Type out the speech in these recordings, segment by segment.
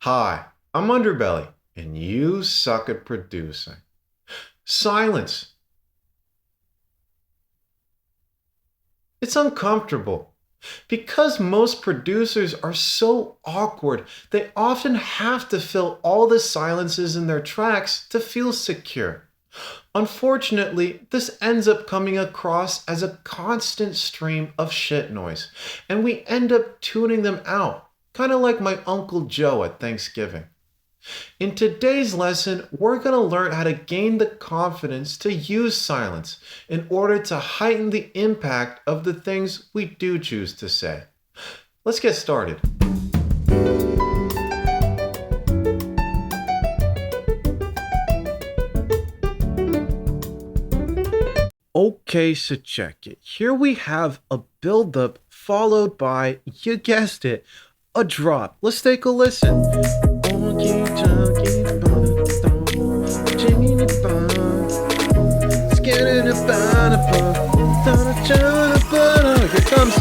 Hi, I'm Underbelly, and you suck at producing. Silence. It's uncomfortable. Because most producers are so awkward, they often have to fill all the silences in their tracks to feel secure. Unfortunately, this ends up coming across as a constant stream of shit noise, and we end up tuning them out, kind of like my Uncle Joe at Thanksgiving. In today's lesson, we're going to learn how to gain the confidence to use silence in order to heighten the impact of the things we do choose to say. Let's get started. Okay, so check it. Here we have a build-up followed by, you guessed it, a drop. Let's take a listen. Here comes.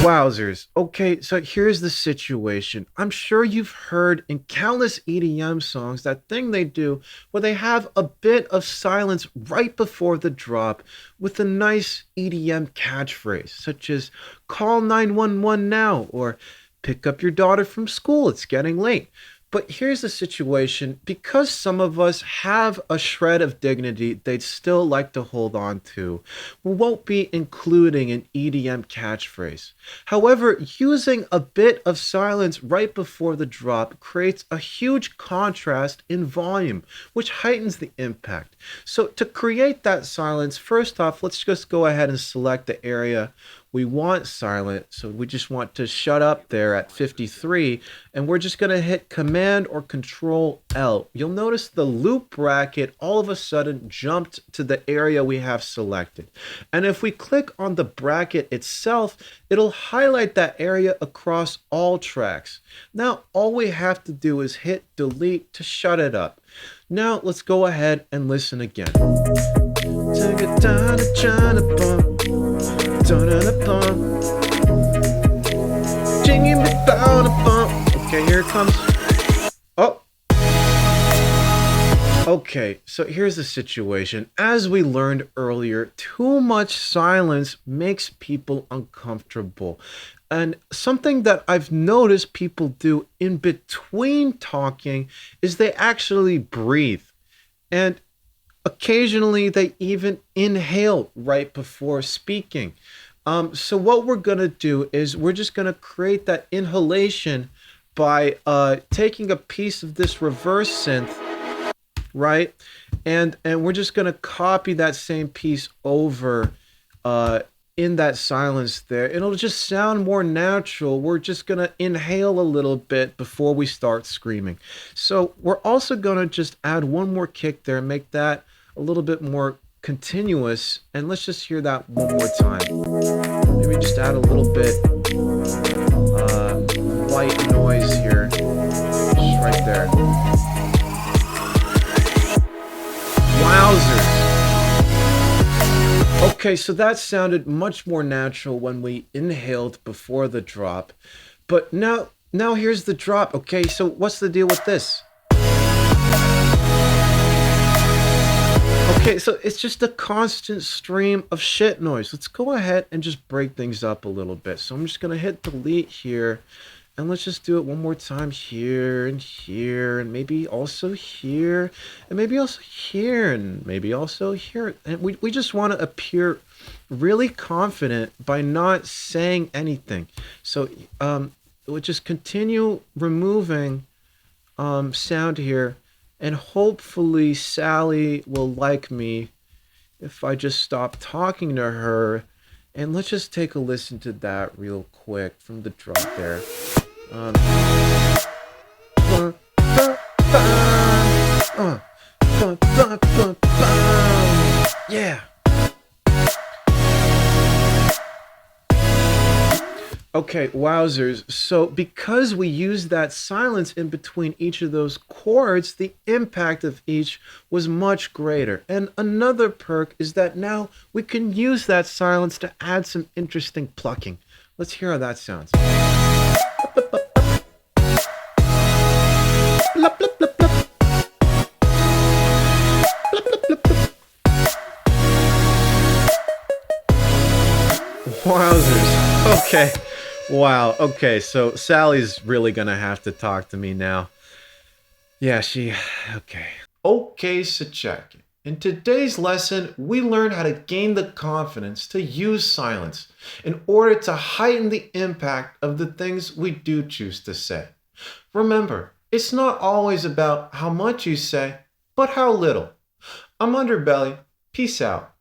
Wowzers. Okay, so here's the situation. I'm sure you've heard in countless EDM songs that thing they do where they have a bit of silence right before the drop with a nice EDM catchphrase, such as call 911 now or pick up your daughter from school, it's getting late. But here's the situation, because some of us have a shred of dignity they'd still like to hold on to, we won't be including an EDM catchphrase. However, using a bit of silence right before the drop creates a huge contrast in volume, which heightens the impact. So to create that silence, first off, let's just go ahead and select the area we want silent. So we just want to shut up there at 53, and we're just going to hit Command or Control L. You'll notice the loop bracket all of a sudden jumped to the area we have selected. And if we click on the bracket itself, it'll highlight that area across all tracks. Now, all we have to do is hit delete to shut it up. Now, let's go ahead and listen again. Take it down to China bump. Okay, here it comes. Oh. Okay, so here's the situation. As we learned earlier, too much silence makes people uncomfortable. And something that I've noticed people do in between talking is they actually breathe. And occasionally, they even inhale right before speaking. So what we're going to do is we're just going to create that inhalation by taking a piece of this reverse synth, right? And we're just going to copy that same piece over in that silence there. It'll just sound more natural. We're just going to inhale a little bit before we start screaming. So we're also going to just add one more kick there and make that a little bit more continuous. And let's just hear that one more time. Maybe just add a little bit white noise here. Just right there. Wowzers. Okay, so that sounded much more natural when we inhaled before the drop. But now here's the drop. Okay, so what's the deal with this? Okay, so it's just a constant stream of shit noise. Let's go ahead and just break things up a little bit. So I'm just going to hit delete here. And let's just do it one more time here, and maybe also here, and maybe also here, and maybe also here. And we just want to appear really confident by not saying anything. So we'll just continue removing sound here. And hopefully Sally will like me if I just stop talking to her. And let's just take a listen to that real quick from the drop there. Yeah. Okay, wowzers. So because we used that silence in between each of those chords, the impact of each was much greater. And another perk is that now we can use that silence to add some interesting plucking. Let's hear how that sounds. Wowzers. Okay. Wow. Okay, so Sally's really gonna have to talk to me now. Yeah, she. Okay. Okay, Sacheki. In today's lesson, we learn how to gain the confidence to use silence in order to heighten the impact of the things we do choose to say. Remember, it's not always about how much you say, but how little. I'm Underbelly. Peace out.